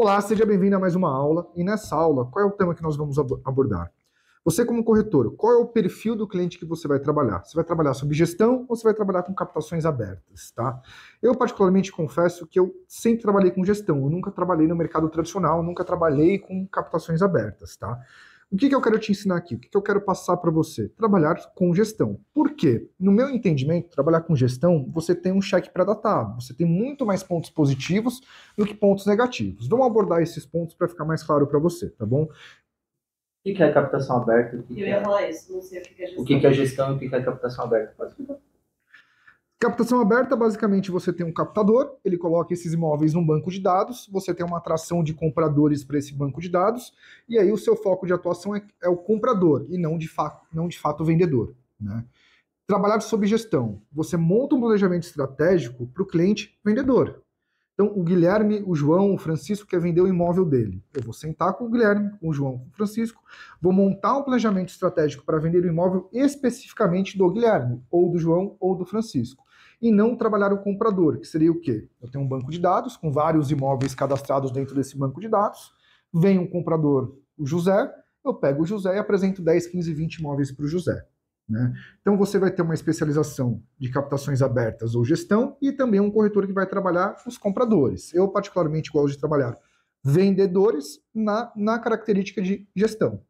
Olá, seja bem-vindo a mais uma aula. E nessa aula, qual é o tema que nós vamos abordar? Você, como corretor, qual é o perfil do cliente que você vai trabalhar? Você vai trabalhar sobre gestão ou você vai trabalhar com captações abertas, tá? Eu, particularmente, confesso que eu sempre trabalhei com gestão. Eu nunca trabalhei no mercado tradicional, nunca trabalhei com captações abertas, tá? O que eu quero te ensinar aqui? O que eu quero passar para você? Trabalhar com gestão. Por quê? No meu entendimento, trabalhar com gestão, você tem um cheque pré-datado. Você tem muito mais pontos positivos do que pontos negativos. Vamos abordar esses pontos para ficar mais claro para você, tá bom? O que é captação aberta? Eu ia falar isso, não sei o que é gestão. O que é gestão e o que é captação aberta? Pode explicar. Captação aberta, basicamente, você tem um captador, ele coloca esses imóveis num banco de dados, você tem uma atração de compradores para esse banco de dados, e aí o seu foco de atuação é o comprador, e não de fato o vendedor, né? Trabalhar sob gestão, você monta um planejamento estratégico para o cliente vendedor. Então, o Guilherme, o João, o Francisco quer vender o imóvel dele. Eu vou sentar com o Guilherme, com o João, com o Francisco, vou montar um planejamento estratégico para vender o imóvel especificamente do Guilherme, ou do João, ou do Francisco. E não trabalhar o comprador, que seria o quê? Eu tenho um banco de dados com vários imóveis cadastrados dentro desse banco de dados, vem um comprador, o José, eu pego o José e apresento 10, 15, 20 imóveis para o José. Né? Então você vai ter uma especialização de captações abertas ou gestão e também um corretor que vai trabalhar os compradores. Eu particularmente gosto de trabalhar vendedores na característica de gestão.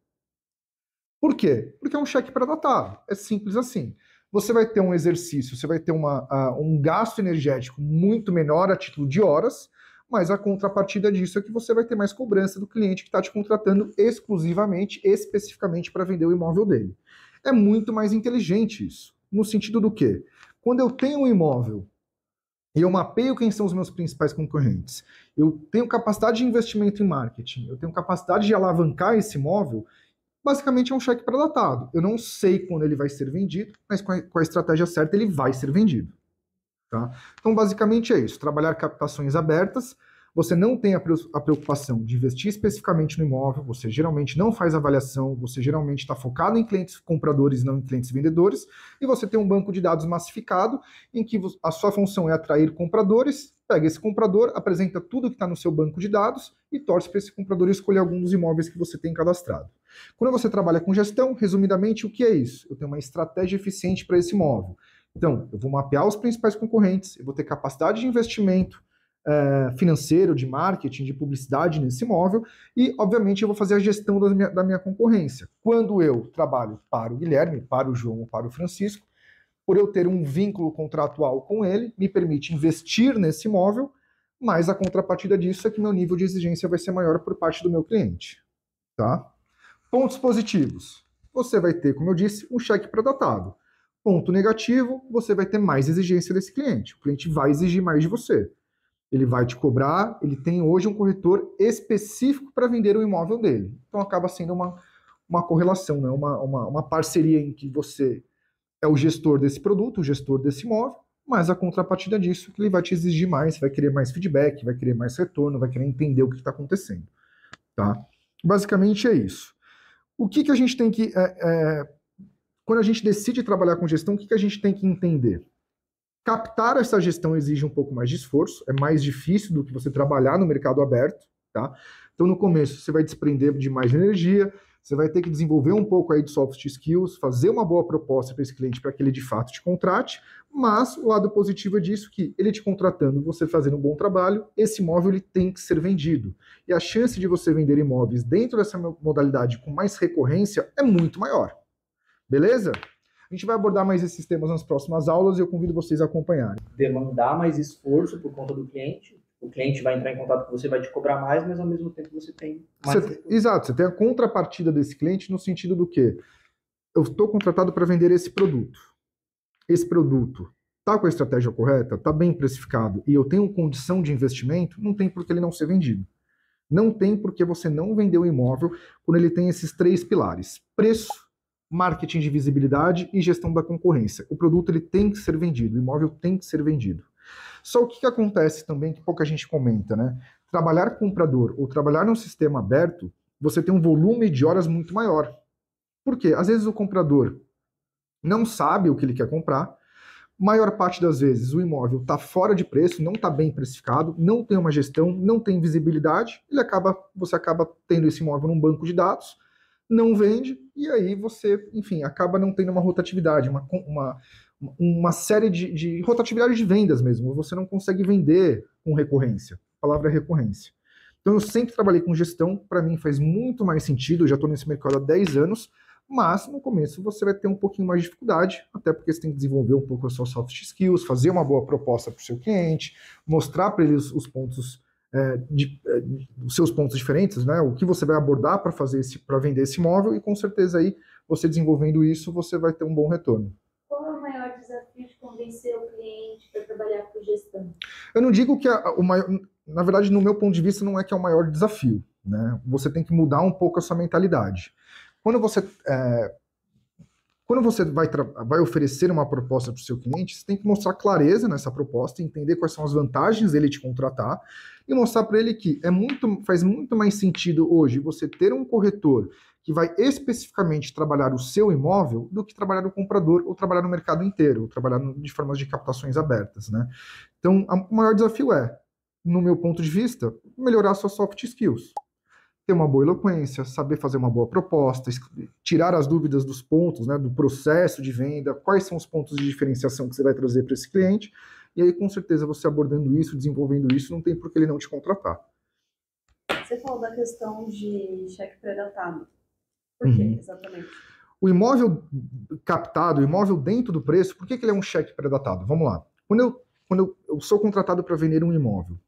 Por quê? Porque é um cheque pré-datado. É simples assim. Você vai ter um exercício, você vai ter um gasto energético muito menor a título de horas, mas a contrapartida disso é que você vai ter mais cobrança do cliente que está te contratando exclusivamente, especificamente para vender o imóvel dele. É muito mais inteligente isso. No sentido do quê? Quando eu tenho um imóvel e eu mapeio quem são os meus principais concorrentes, eu tenho capacidade de investimento em marketing, eu tenho capacidade de alavancar esse imóvel, basicamente é um cheque pré-datado. Eu não sei quando ele vai ser vendido, mas com a estratégia certa ele vai ser vendido. Tá? Então, basicamente é isso. Trabalhar captações abertas. Você não tem a preocupação de investir especificamente no imóvel, você geralmente não faz avaliação, você geralmente está focado em clientes compradores e não em clientes vendedores, e você tem um banco de dados massificado, em que a sua função é atrair compradores, pega esse comprador, apresenta tudo que está no seu banco de dados e torce para esse comprador escolher algum dos imóveis que você tem cadastrado. Quando você trabalha com gestão, resumidamente, o que é isso? Eu tenho uma estratégia eficiente para esse imóvel. Então, eu vou mapear os principais concorrentes, eu vou ter capacidade de investimento, financeiro, de marketing, de publicidade nesse imóvel e, obviamente, eu vou fazer a gestão da minha concorrência. Quando eu trabalho para o Guilherme, para o João ou para o Francisco, por eu ter um vínculo contratual com ele, me permite investir nesse imóvel, mas a contrapartida disso é que meu nível de exigência vai ser maior por parte do meu cliente. Tá? Pontos positivos. Você vai ter, como eu disse, um cheque pré-datado. Ponto negativo, você vai ter mais exigência desse cliente. O cliente vai exigir mais de você. Ele vai te cobrar, ele tem hoje um corretor específico para vender o imóvel dele. Então acaba sendo uma correlação, né? uma parceria em que você é o gestor desse produto, o gestor desse imóvel, mas a contrapartida disso é que ele vai te exigir mais, vai querer mais feedback, vai querer mais retorno, vai querer entender o que está acontecendo. Tá? Basicamente é isso. O que a gente tem que... quando a gente decide trabalhar com gestão, o que a gente tem que entender? Captar essa gestão exige um pouco mais de esforço, é mais difícil do que você trabalhar no mercado aberto, tá? Então, no começo, você vai desprender de mais energia, você vai ter que desenvolver um pouco aí de soft skills, fazer uma boa proposta para esse cliente para que ele de fato te contrate, mas o lado positivo disso é que ele te contratando, você fazendo um bom trabalho, esse imóvel ele tem que ser vendido. E a chance de você vender imóveis dentro dessa modalidade com mais recorrência é muito maior. Beleza? A gente vai abordar mais esses temas nas próximas aulas e eu convido vocês a acompanharem. Demandar mais esforço por conta do cliente. O cliente vai entrar em contato com você, vai te cobrar mais, mas ao mesmo tempo você tem mais... Exato, você tem a contrapartida desse cliente no sentido do quê? Eu estou contratado para vender esse produto. Esse produto está com a estratégia correta, está bem precificado e eu tenho condição de investimento, não tem por que ele não ser vendido. Não tem por que você não vender o imóvel quando ele tem esses 3 pilares. Preço, marketing de visibilidade e gestão da concorrência. O produto ele tem que ser vendido, o imóvel tem que ser vendido. Só o que acontece também, que pouca gente comenta, né? Trabalhar comprador ou trabalhar num sistema aberto, você tem um volume de horas muito maior. Por quê? Às vezes o comprador não sabe o que ele quer comprar, Maior parte das vezes o imóvel está fora de preço, não está bem precificado, não tem uma gestão, não tem visibilidade, você acaba tendo esse imóvel num banco de dados, não vende, e aí você, enfim, acaba não tendo uma rotatividade, uma série de rotatividade de vendas mesmo. Você não consegue vender com recorrência. A palavra é recorrência. Então eu sempre trabalhei com gestão, para mim faz muito mais sentido, eu já estou nesse mercado há 10 anos, mas no começo você vai ter um pouquinho mais de dificuldade, até porque você tem que desenvolver um pouco as suas soft skills, fazer uma boa proposta para o seu cliente, mostrar para ele os pontos, os seus pontos diferentes, né? O que você vai abordar para vender esse imóvel, e com certeza aí, você desenvolvendo isso, você vai ter um bom retorno. Qual é o maior desafio de convencer o cliente para trabalhar com gestão? Eu não digo que o maior, na verdade, no meu ponto de vista, não é que é o maior desafio, né? Você tem que mudar um pouco a sua mentalidade. Quando você vai oferecer uma proposta para o seu cliente, você tem que mostrar clareza nessa proposta, entender quais são as vantagens dele te contratar e mostrar para ele que faz muito mais sentido hoje você ter um corretor que vai especificamente trabalhar o seu imóvel do que trabalhar no comprador ou trabalhar no mercado inteiro, ou trabalhar de formas de captações abertas, né? Então, o maior desafio no meu ponto de vista, melhorar suas soft skills. Ter uma boa eloquência, saber fazer uma boa proposta, tirar as dúvidas dos pontos, né, do processo de venda, quais são os pontos de diferenciação que você vai trazer para esse cliente, e aí com certeza você abordando isso, desenvolvendo isso, não tem por que ele não te contratar. Você falou da questão de cheque pré-datado. Por quê, exatamente? O imóvel captado, o imóvel dentro do preço, por que ele é um cheque pré-datado? Vamos lá. Quando eu sou contratado para vender um imóvel,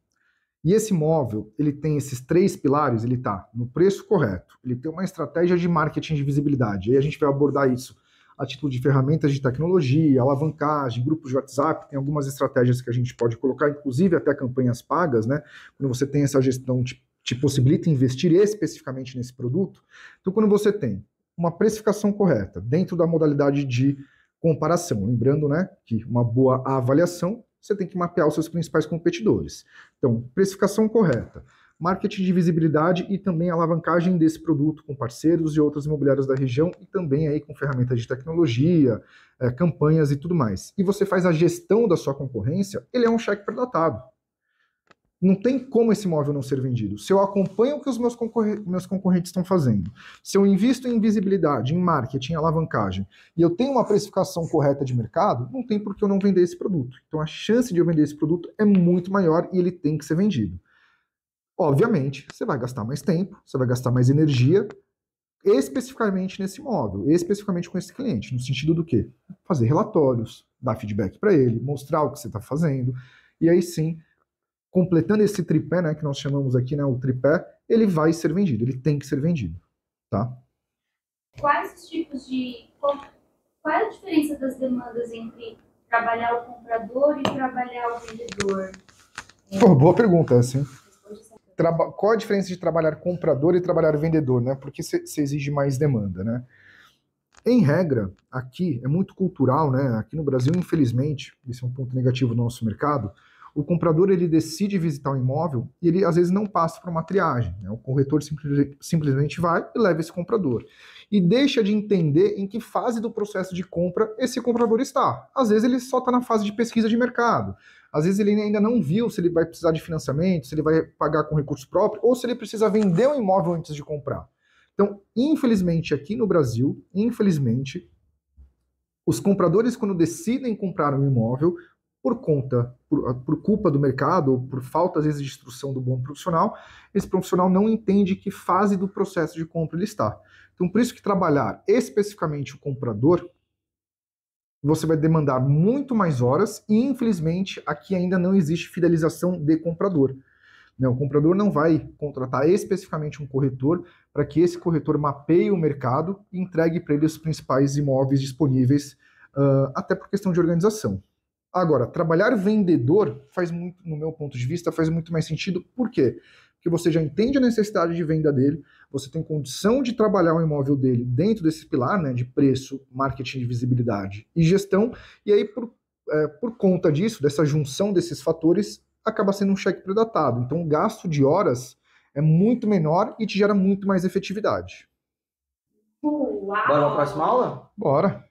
e esse imóvel, ele tem esses 3 pilares, ele está no preço correto, ele tem uma estratégia de marketing de visibilidade, aí a gente vai abordar isso a título de ferramentas de tecnologia, alavancagem, grupos de WhatsApp, tem algumas estratégias que a gente pode colocar, inclusive até campanhas pagas, né? Quando você tem essa gestão, te possibilita investir especificamente nesse produto. Então, quando você tem uma precificação correta, dentro da modalidade de comparação, lembrando, né, que uma boa avaliação, você tem que mapear os seus principais competidores. Então, precificação correta, marketing de visibilidade e também alavancagem desse produto com parceiros e outras imobiliárias da região e também aí com ferramentas de tecnologia, campanhas e tudo mais. E você faz a gestão da sua concorrência, ele é um cheque pré-datado. Não tem como esse imóvel não ser vendido. Se eu acompanho o que os meus concorrentes estão fazendo, se eu invisto em visibilidade, em marketing, em alavancagem, e eu tenho uma precificação correta de mercado, não tem por que eu não vender esse produto. Então a chance de eu vender esse produto é muito maior e ele tem que ser vendido. Obviamente, você vai gastar mais tempo, você vai gastar mais energia, especificamente nesse imóvel, especificamente com esse cliente, no sentido do quê? Fazer relatórios, dar feedback para ele, mostrar o que você está fazendo, e aí sim, completando esse tripé, né, que nós chamamos aqui, né, o tripé, ele vai ser vendido, ele tem que ser vendido, tá? Quais os tipos de... Qual é a diferença das demandas entre trabalhar o comprador e trabalhar o vendedor? Pô, boa pergunta essa, hein? Qual a diferença de trabalhar comprador e trabalhar vendedor, né? Por que você exige mais demanda, né? Em regra, aqui é muito cultural, né? Aqui no Brasil, infelizmente, esse é um ponto negativo do nosso mercado, o comprador ele decide visitar o imóvel e ele às vezes não passa por uma triagem, né? O corretor simplesmente vai e leva esse comprador. E deixa de entender em que fase do processo de compra esse comprador está. Às vezes ele só está na fase de pesquisa de mercado. Às vezes ele ainda não viu se ele vai precisar de financiamento, se ele vai pagar com recurso próprio, ou se ele precisa vender o imóvel antes de comprar. Então, infelizmente, aqui no Brasil, os compradores, quando decidem comprar um imóvel, por culpa do mercado, ou por falta, às vezes, de instrução do bom profissional, esse profissional não entende que fase do processo de compra ele está. Então, por isso que trabalhar especificamente o comprador, você vai demandar muito mais horas e, infelizmente, aqui ainda não existe fidelização de comprador. O comprador não vai contratar especificamente um corretor para que esse corretor mapeie o mercado e entregue para ele os principais imóveis disponíveis, até por questão de organização. Agora, trabalhar vendedor faz muito, no meu ponto de vista, faz muito mais sentido. Por quê? Porque você já entende a necessidade de venda dele, você tem condição de trabalhar o imóvel dele dentro desse pilar, né, de preço, marketing de visibilidade e gestão, e aí por conta disso, dessa junção desses fatores, acaba sendo um cheque pré-datado. Então o gasto de horas é muito menor e te gera muito mais efetividade. Bora para a próxima aula? Bora!